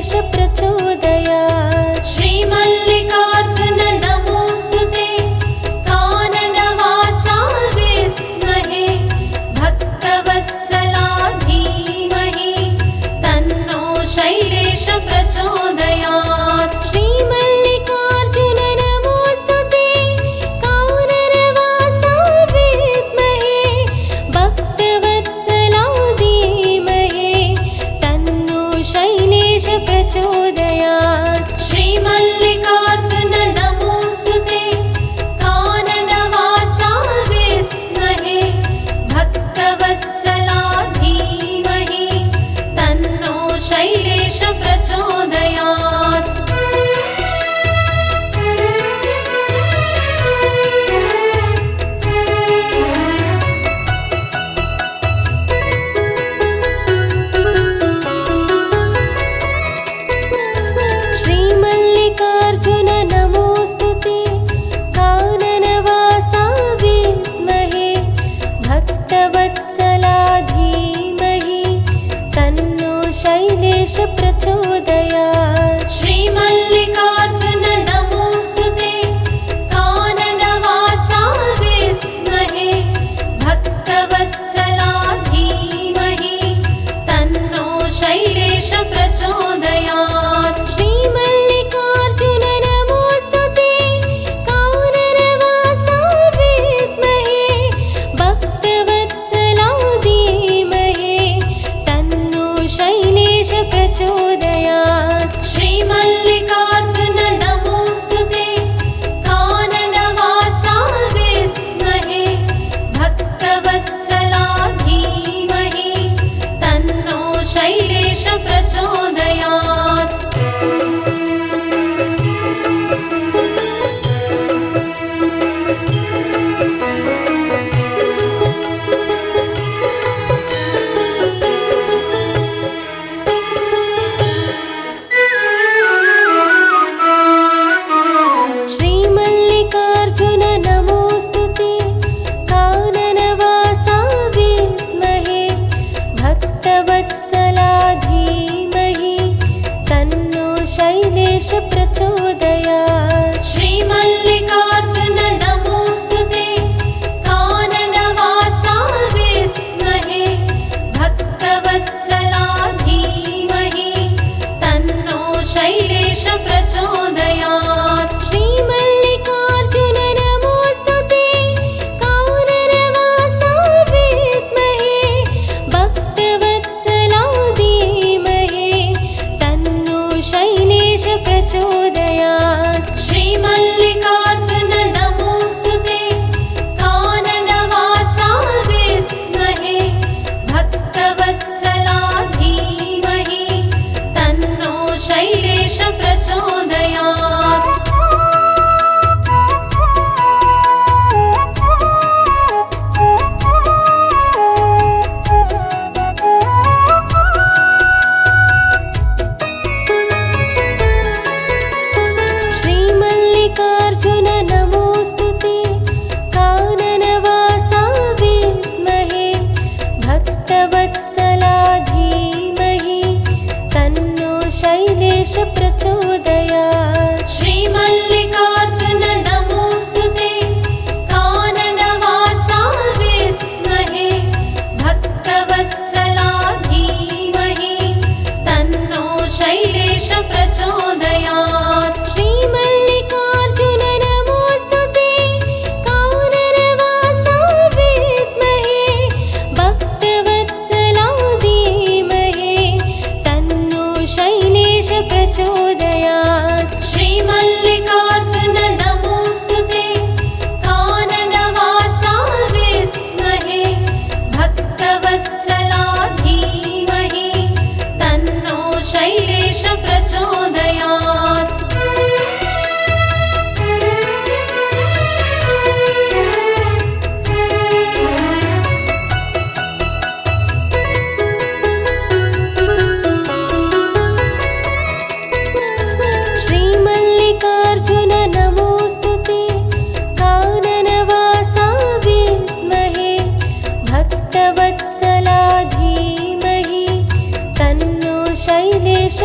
शैलेश प्रचोदयात्। श्रीमल्लिकार्जुन नमोऽस्तुते काननवासा विद्महे भक्तवत्सला धीमहि तन्नो शैलेश प्रचोदयात्। श्रीमल्लिकार्जुन नमोऽस्तुते काननवासा विद्महे भक्तवत्सला धीमहि तन्नो शैलेश प्रचोदयात्। श्रीमल्लिकार्जुन नमोऽस्तुते काननवासा विद्महे भक्तवत्सला धीमहि तन्नो शैलेश प्रचोदयात्। श्रीमल्लिकार्जुन नमोऽस्तुते काननवासा विद्महे भक्तवत्सला धीमहि तन्नो शैलेश प्रचोदयात्। श्रीमल्लिकार्जुन नमोऽस्तुते काननवासा विद्महे भक्तवत्सला धीमहि तन्नो शैलेश प्रचोदयात्। श्रीमल्लिकार्जुन नमोऽस्तुते काननवासा विद्महे भक्तवत्सला धीमहि तन्नो शैलेश प्रचोदयात्। श्रीमल्लिकार्जुन नमोऽस्तुते काननवासा विद्महे भक्तवत्सला धीमहि तन्नो शैलेश प्रचोदयात्। श्रीमल्लिकार्जुन नमोऽस्तुते काननवासा विद्महे भक्तवत्सला धीमहि तन्नो शैलेश प्रचोदयात्। श्रीमल्लिकार्जुन नमोऽस्तुते काननवासा विद्महे भक्तवत्सला धीमहि तन्नो शैलेश प्रचोदयात्। श्रीमल्लिकार्जुन नमोऽस्तुते काननवासा विद्महे भक्तवत्सला धीमहि तन्नो शैलेश प्रचोदयात्। श्रीमल्लिकार्जुन नमोऽस्तुते काननवासा विद्महे भक्तवत्सला धीमहि तन्नो शैलेश प्रचोदयात्। श्रीमल्लिकार्जुन नमोऽस्तुते काननवासा विद्महे भक्तवत्सला धीमहि तन्नो शैलेश प्रचोदयात्। श्रीमल्लिकार्जुन नमोऽस्तुते काननवासा विद्महे भक्तवत्सला धीमहि तन्नो शैलेश प्रचोदयात्। श्रीमल्लिकार्जुन नमोऽस्तुते काननवासा विद्महे भक्तवत्सला धीमहि तन्नो शैलेश प्रचोदयात्। श्रीमल्लिकार्जुन नमोऽस्तुते काननवासा विद्महे भक्तवत्सला धीमहि तन्नो शैलेश प्रचोदयात्। श्रीमल्लिकार्जुन नमोऽस्तुते काननवासा विद्महे भक्तवत्सला धीमहि तन्नो शैलेश